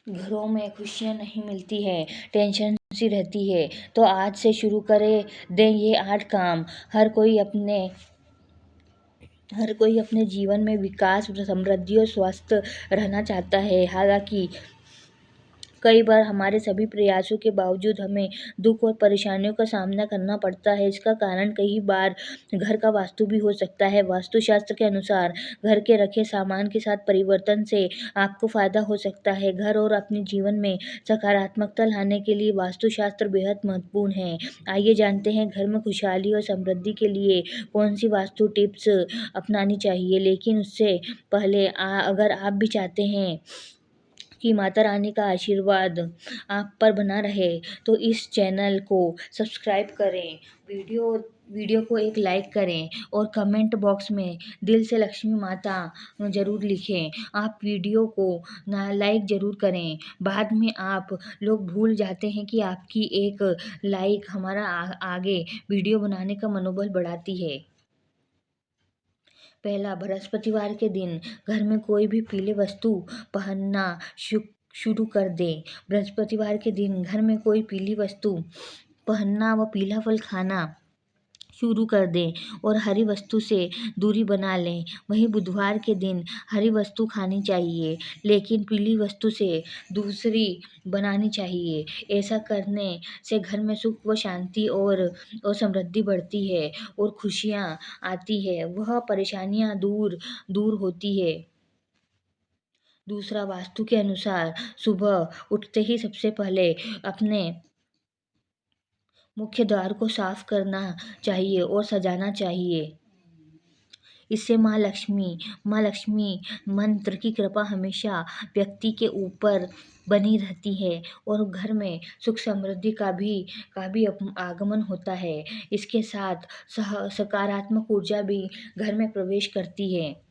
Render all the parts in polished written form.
घरों में खुशियाँ नहीं मिलती है, टेंशन सी रहती है। तो आज से शुरू करें दें ये 8 काम। हर कोई अपने जीवन में विकास, समृद्धि और स्वस्थ रहना चाहता है। हालांकि कई बार हमारे सभी प्रयासों के बावजूद हमें दुख और परेशानियों का सामना करना पड़ता है। इसका कारण कई बार घर का वास्तु भी हो सकता है। वास्तुशास्त्र के अनुसार घर के रखे सामान के साथ परिवर्तन से आपको फायदा हो सकता है। घर और अपने जीवन में सकारात्मकता लाने के लिए वास्तुशास्त्र बेहद महत्वपूर्ण है। आइए जानते हैं घर में खुशहाली और समृद्धि के लिए कौन सी वास्तु टिप्स अपनानी चाहिए। लेकिन उससे पहले अगर आप भी चाहते हैं कि माता रानी का आशीर्वाद आप पर बना रहे तो इस चैनल को सब्सक्राइब करें, वीडियो को एक लाइक करें और कमेंट बॉक्स में दिल से लक्ष्मी माता ज़रूर लिखें। आप वीडियो को ना लाइक ज़रूर करें। बाद में आप लोग भूल जाते हैं कि आपकी एक लाइक हमारा आगे वीडियो बनाने का मनोबल बढ़ाती है। पहला, बृहस्पतिवार के दिन घर में कोई भी पीले वस्तु पहनना शुरू कर दें। बृहस्पतिवार के दिन घर में कोई पीली वस्तु पहनना व पीला फल खाना शुरू कर दें और हरी वस्तु से दूरी बना लें। वहीं बुधवार के दिन हरी वस्तु खानी चाहिए, लेकिन पीली वस्तु से दूसरी बनानी चाहिए। ऐसा करने से घर में सुख व शांति और समृद्धि बढ़ती है और खुशियाँ आती है। वह परेशानियाँ दूर दूर होती है। दूसरा, वास्तु के अनुसार सुबह उठते ही सबसे पहले अपने मुख्य द्वार को साफ करना चाहिए और सजाना चाहिए। इससे माँ लक्ष्मी मंत्र की कृपा हमेशा व्यक्ति के ऊपर बनी रहती है और घर में सुख समृद्धि का भी आगमन होता है। इसके साथ सकारात्मक ऊर्जा भी घर में प्रवेश करती है।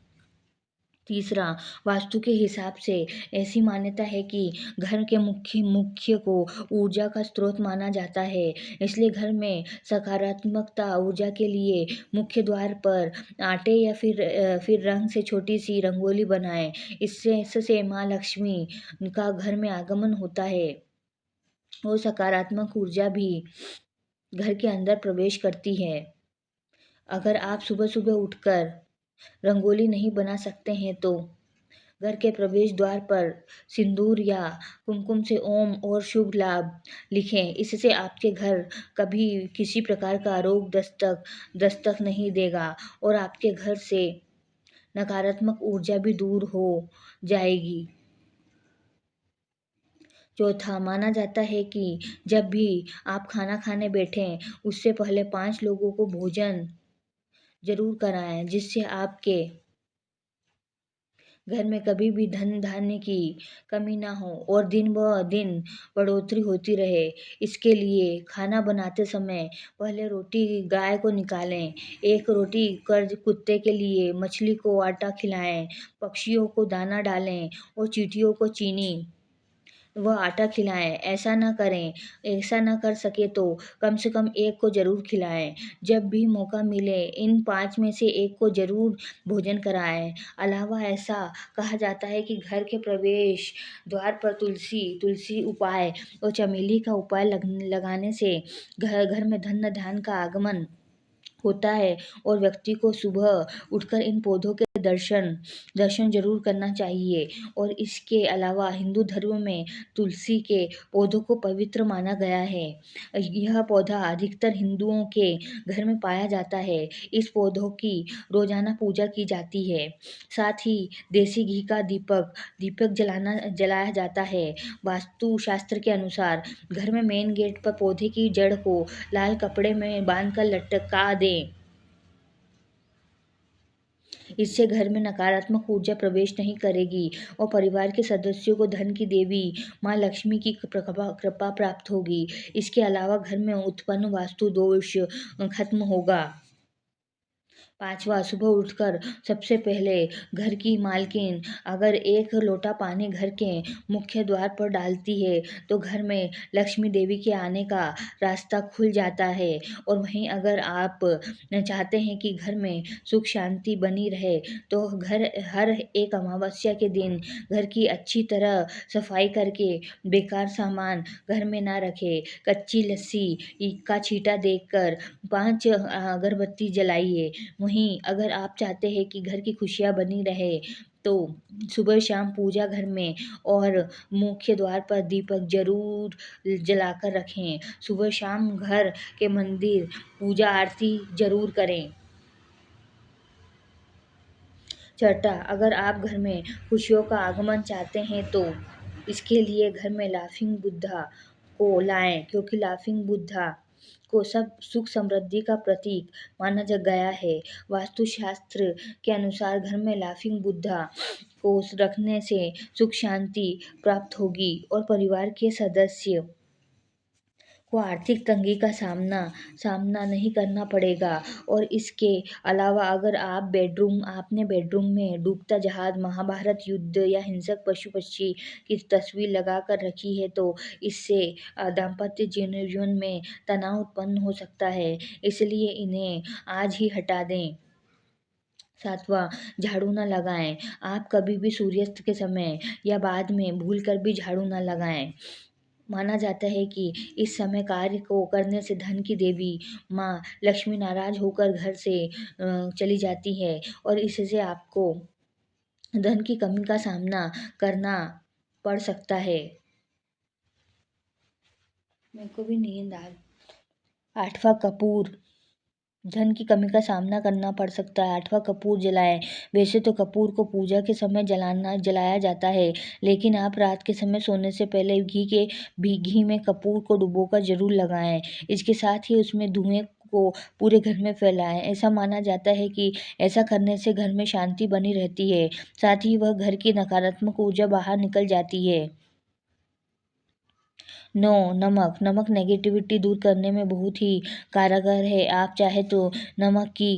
तीसरा, वास्तु के हिसाब से ऐसी मान्यता है कि घर के मुख्य को ऊर्जा का स्रोत माना जाता है। इसलिए घर में सकारात्मकता ऊर्जा के लिए मुख्य द्वार पर आटे या फिर रंग से छोटी सी रंगोली बनाएं। इससे माँ लक्ष्मी का घर में आगमन होता है और सकारात्मक ऊर्जा भी घर के अंदर प्रवेश करती है। अगर आप सुबह सुबह उठकर रंगोली नहीं बना सकते हैं तो घर के प्रवेश द्वार पर सिंदूर या कुमकुम से ओम और शुभ लाभ लिखें। इससे आपके घर कभी किसी प्रकार का रोग दस्तक नहीं देगा और आपके घर से नकारात्मक ऊर्जा भी दूर हो जाएगी। चौथा, माना जाता है कि जब भी आप खाना खाने बैठें उससे पहले 5 लोगों को भोजन जरूर कराएं, जिससे आपके घर में कभी भी धन धान्य की कमी ना हो और दिन ब दिन बढ़ोतरी होती रहे। इसके लिए खाना बनाते समय पहले रोटी गाय को निकालें, एक रोटी कर्ज कुत्ते के लिए, मछली को आटा खिलाएं, पक्षियों को दाना डालें और चींटियों को चीनी वह आटा खिलाएं। ऐसा ना कर सके तो कम से कम एक को जरूर खिलाएं। जब भी मौका मिले इन 5 में से एक को जरूर भोजन कराएं। अलावा ऐसा कहा जाता है कि घर के प्रवेश द्वार पर तुलसी उपाय और चमेली का उपाय लगाने से घर में धन धान्य का आगमन होता है और व्यक्ति को सुबह उठकर इन पौधों के दर्शन जरूर करना चाहिए। और इसके अलावा हिंदू धर्म में तुलसी के पौधों को पवित्र माना गया है। यह पौधा अधिकतर हिंदुओं के घर में पाया जाता है। इस पौधों की रोजाना पूजा की जाती है। साथ ही देसी घी का दीपक जलाया जाता है। वास्तु शास्त्र के अनुसार घर में मेन गेट पर पौधे की जड़ को लाल कपड़े में बांधकर लटका दें। इससे घर में नकारात्मक ऊर्जा प्रवेश नहीं करेगी और परिवार के सदस्यों को धन की देवी माँ लक्ष्मी की कृपा प्राप्त होगी। इसके अलावा घर में उत्पन्न वास्तु दोष खत्म होगा। 5वां, सुबह उठकर सबसे पहले घर की मालकिन अगर एक लोटा पानी घर के मुख्य द्वार पर डालती है तो घर में लक्ष्मी देवी के आने का रास्ता खुल जाता है। और वहीं अगर आप चाहते हैं कि घर में सुख शांति बनी रहे तो घर हर एक अमावस्या के दिन घर की अच्छी तरह सफाई करके बेकार सामान घर में ना रखें। कच्ची लस्सी का छींटा देकर 5 अगरबत्ती जलाइए। वहीं अगर आप चाहते हैं कि घर की खुशियाँ बनी रहे तो सुबह शाम पूजा घर में और मुख्य द्वार पर दीपक ज़रूर जलाकर रखें। सुबह शाम घर के मंदिर पूजा आरती ज़रूर करें। छठा, अगर आप घर में खुशियों का आगमन चाहते हैं तो इसके लिए घर में लाफिंग बुद्धा को लाएं, क्योंकि लाफिंग बुद्धा को सब सुख समृद्धि का प्रतीक माना गया है। वास्तुशास्त्र के अनुसार घर में लाफिंग बुद्धा को रखने से सुख शांति प्राप्त होगी और परिवार के सदस्य को आर्थिक तंगी का सामना नहीं करना पड़ेगा। और इसके अलावा अगर आपने बेडरूम में डूबता जहाज, महाभारत युद्ध या हिंसक पशु पक्षी की तस्वीर लगा कर रखी है तो इससे दाम्पत्य जीवन में तनाव उत्पन्न हो सकता है, इसलिए इन्हें आज ही हटा दें। 7वां, झाड़ू न लगाएं। आप कभी भी सूर्यास्त के समय या बाद में भूलकर भी झाड़ू न लगाएं। माना जाता है कि इस समय कार्य को करने से धन की देवी माँ लक्ष्मी नाराज होकर घर से चली जाती है और इससे आपको धन की कमी का सामना करना पड़ सकता है। मेरे को भी नींद आ 8वां, कपूर धन की कमी का सामना करना पड़ सकता है। 8वां, कपूर जलाएं। वैसे तो कपूर को पूजा के समय जलाया जाता है, लेकिन आप रात के समय सोने से पहले घी में कपूर को डुबोकर जरूर लगाएं। इसके साथ ही उसमें धुएं को पूरे घर में फैलाएं। ऐसा माना जाता है कि ऐसा करने से घर में शांति बनी रहती है, साथ ही वह घर की नकारात्मक ऊर्जा बाहर निकल जाती है। 9, नमक नेगेटिविटी दूर करने में बहुत ही कारगर है। आप चाहे तो नमक की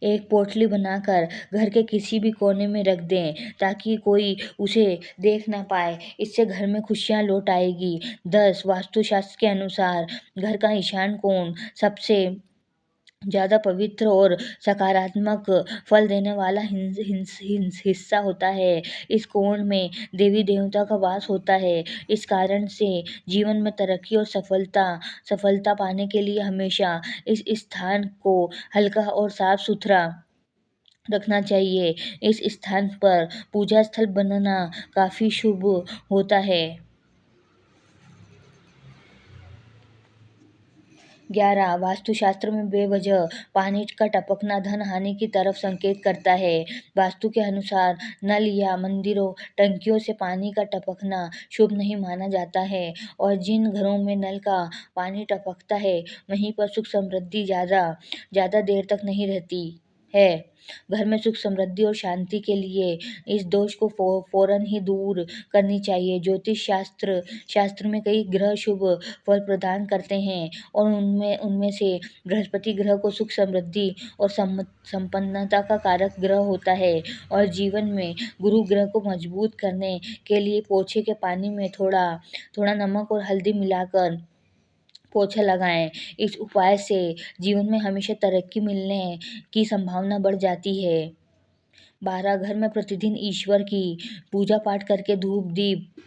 एक पोटली बनाकर घर के किसी भी कोने में रख दें ताकि कोई उसे देख ना पाए। इससे घर में खुशियाँ लौट आएगी। 10, वास्तुशास्त्र के अनुसार घर का ईशान कोण सबसे ज़्यादा पवित्र और सकारात्मक फल देने वाला हिस्सा होता है। इस कोण में देवी देवता का वास होता है। इस कारण से जीवन में तरक्की और सफलता पाने के लिए हमेशा इस स्थान को हल्का और साफ सुथरा रखना चाहिए। इस स्थान पर पूजा स्थल बनना काफ़ी शुभ होता है। 11, वास्तुशास्त्र में बेवजह पानी का टपकना धन हानि की तरफ संकेत करता है। वास्तु के अनुसार नल या मंदिरों टंकियों से पानी का टपकना शुभ नहीं माना जाता है और जिन घरों में नल का पानी टपकता है वहीं पर सुख समृद्धि ज़्यादा देर तक नहीं रहती है। घर में सुख समृद्धि और शांति के लिए इस दोष को फौरन ही दूर करनी चाहिए। ज्योतिष शास्त्र में कई ग्रह शुभ फल प्रदान करते हैं और उनमें से बृहस्पति ग्रह को सुख समृद्धि और संपन्नता का कारक ग्रह होता है और जीवन में गुरु ग्रह को मजबूत करने के लिए पोछे के पानी में थोड़ा थोड़ा नमक और हल्दी मिलाकर पोछा लगाएं। इस उपाय से जीवन में हमेशा तरक्की मिलने की संभावना बढ़ जाती है। 12, घर में प्रतिदिन ईश्वर की पूजा पाठ करके धूप दीप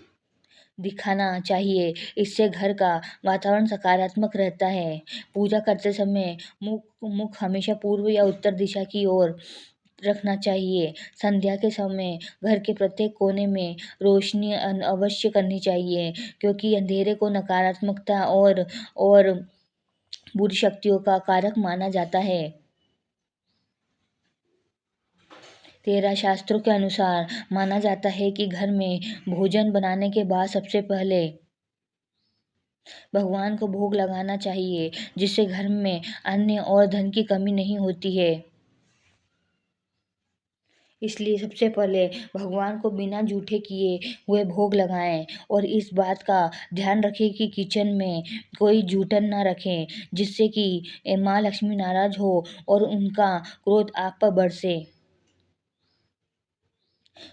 दिखाना चाहिए। इससे घर का वातावरण सकारात्मक रहता है। पूजा करते समय मुख हमेशा पूर्व या उत्तर दिशा की ओर रखना चाहिए। संध्या के समय घर के प्रत्येक कोने में रोशनी अवश्य करनी चाहिए, क्योंकि अंधेरे को नकारात्मकता और बुरी शक्तियों का कारक माना जाता है। 13, शास्त्रों के अनुसार माना जाता है कि घर में भोजन बनाने के बाद सबसे पहले भगवान को भोग लगाना चाहिए, जिससे घर में अन्न और धन की कमी नहीं होती है। इसलिए सबसे पहले भगवान को बिना जूठे किए हुए भोग लगाएं और इस बात का ध्यान रखें कि किचन में कोई जूठन ना रखें, जिससे कि माँ लक्ष्मी नाराज हो और उनका क्रोध आप पर बरसे।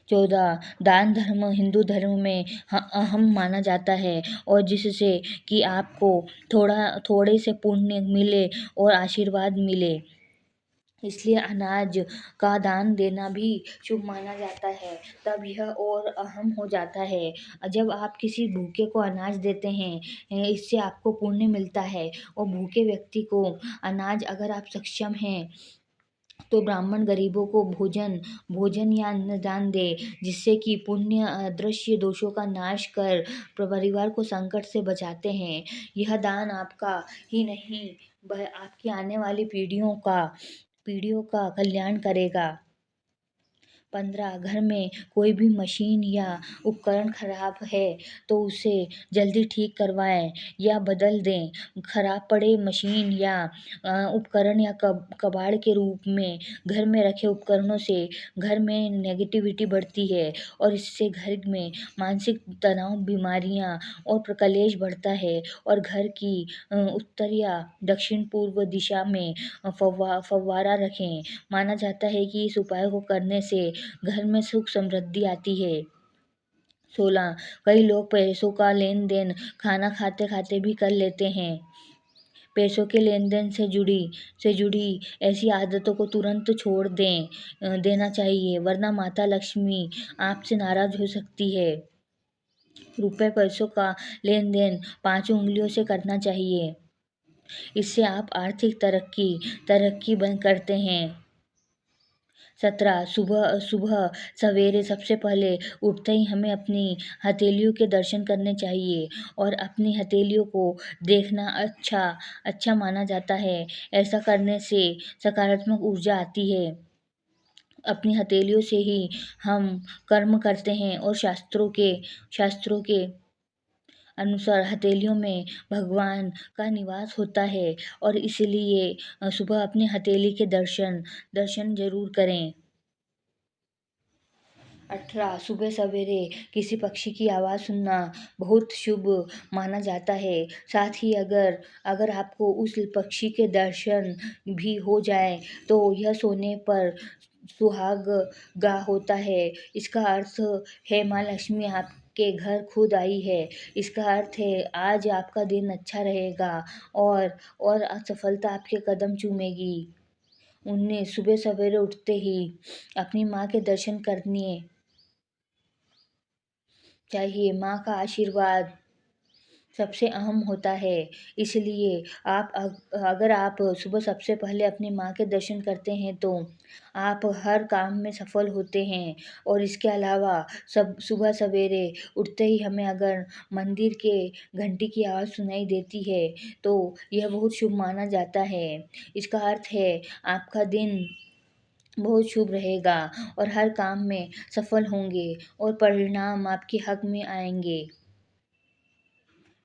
14 दान धर्म हिंदू धर्म में अहम माना जाता है और जिससे कि आपको थोड़े से पुण्य मिले और आशीर्वाद मिले, इसलिए अनाज का दान देना भी शुभ माना जाता है। तब यह और अहम हो जाता है। जब आप किसी भूखे को अनाज देते हैं, इससे आपको पुण्य मिलता है और भूखे व्यक्ति को अनाज अगर आप सक्षम हैं तो ब्राह्मण गरीबों को भोजन भोजन या अन्नदान दे, जिससे कि पुण्य अदृश्य दोषों का नाश कर परिवार को संकट से बचाते हैं। यह दान आपका ही नहीं आपकी आने वाली पीढ़ियों का कल्याण करेगा। 15 घर में कोई भी मशीन या उपकरण खराब है तो उसे जल्दी ठीक करवाएं या बदल दें। खराब पड़े मशीन या उपकरण या कबाड़ के रूप में घर में रखे उपकरणों से घर में नेगेटिविटी बढ़ती है और इससे घर में मानसिक तनाव, बीमारियां और कलेश बढ़ता है और घर की उत्तर या दक्षिण पूर्व दिशा में फव्वारा रखें। माना जाता है कि इस उपाय को करने से घर में सुख समृद्धि आती है। 16 कई लोग पैसों का लेन देन खाना खाते खाते भी कर लेते हैं। पैसों के लेन देन से जुड़ी ऐसी आदतों को तुरंत छोड़ देना चाहिए, वरना माता लक्ष्मी आपसे नाराज हो सकती है। रुपए पैसों का लेन देन 5 उंगलियों से करना चाहिए। इससे आप आर्थिक तरक्की बन करते हैं। 17 सुबह सुबह सवेरे सबसे पहले उठते ही हमें अपनी हथेलियों के दर्शन करने चाहिए और अपनी हथेलियों को देखना अच्छा माना जाता है। ऐसा करने से सकारात्मक ऊर्जा आती है। अपनी हथेलियों से ही हम कर्म करते हैं और शास्त्रों के अनुसार हथेलियों में भगवान का निवास होता है और इसलिए सुबह अपनी हथेली के दर्शन जरूर करें। 18 सुबह सवेरे किसी पक्षी की आवाज़ सुनना बहुत शुभ माना जाता है। साथ ही अगर आपको उस पक्षी के दर्शन भी हो जाए तो यह सोने पर सुहागा होता है। इसका अर्थ है माँ लक्ष्मी आपके घर खुद आई है। इसका अर्थ है आज आपका दिन अच्छा रहेगा और असफलता आपके कदम चूमेगी। 19 सुबह सवेरे उठते ही अपनी माँ के दर्शन करने चाहिए। माँ का आशीर्वाद सबसे अहम होता है, इसलिए अगर आप सुबह सबसे पहले अपनी माँ के दर्शन करते हैं तो आप हर काम में सफल होते हैं। और इसके अलावा सब सुबह सवेरे उठते ही हमें अगर मंदिर के घंटी की आवाज़ सुनाई देती है तो यह बहुत शुभ माना जाता है। इसका अर्थ है आपका दिन बहुत शुभ रहेगा और हर काम में सफल होंगे और परिणाम आपके हक में आएंगे।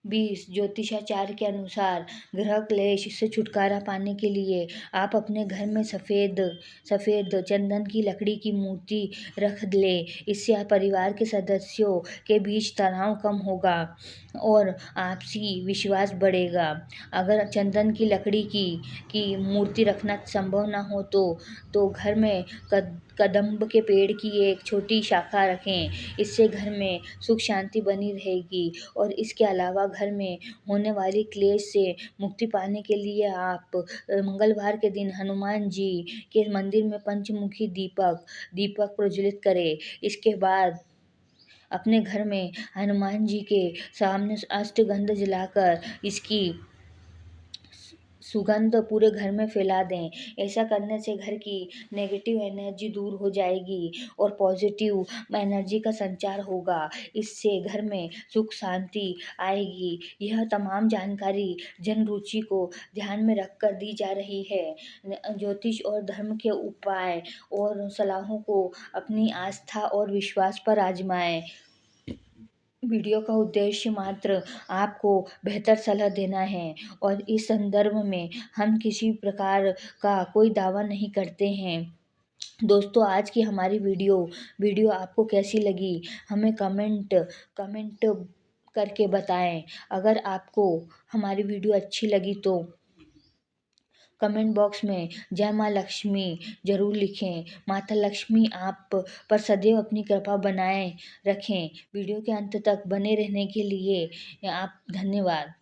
20 ज्योतिषाचार्य के अनुसार ग्रह क्लेश से छुटकारा पाने के लिए आप अपने घर में सफ़ेद चंदन की लकड़ी की मूर्ति रख ले। इससे आप परिवार के सदस्यों के बीच तनाव कम होगा और आपसी विश्वास बढ़ेगा। अगर चंदन की लकड़ी की मूर्ति रखना संभव ना हो तो घर में कदम्ब के पेड़ की एक छोटी शाखा रखें। इससे घर में सुख शांति बनी रहेगी और इसके अलावा घर में होने वाली क्लेश से मुक्ति पाने के लिए आप मंगलवार के दिन हनुमान जी के मंदिर में पंचमुखी दीपक प्रज्वलित करें। इसके बाद अपने घर में हनुमान जी के सामने अष्टगंध जलाकर इसकी सुगंध पूरे घर में फैला दें। ऐसा करने से घर की नेगेटिव एनर्जी दूर हो जाएगी और पॉजिटिव एनर्जी का संचार होगा। इससे घर में सुख शांति आएगी। यह तमाम जानकारी जन रुचि को ध्यान में रखकर दी जा रही है। ज्योतिष और धर्म के उपाय और सलाहों को अपनी आस्था और विश्वास पर आजमाएं। वीडियो का उद्देश्य मात्र आपको बेहतर सलाह देना है और इस संदर्भ में हम किसी प्रकार का कोई दावा नहीं करते हैं। दोस्तों, आज की हमारी वीडियो आपको कैसी लगी, हमें कमेंट करके बताएं। अगर आपको हमारी वीडियो अच्छी लगी तो कमेंट बॉक्स में जय माँ लक्ष्मी जरूर लिखें। माता लक्ष्मी आप पर सदैव अपनी कृपा बनाए रखें। वीडियो के अंत तक बने रहने के लिए आप धन्यवाद।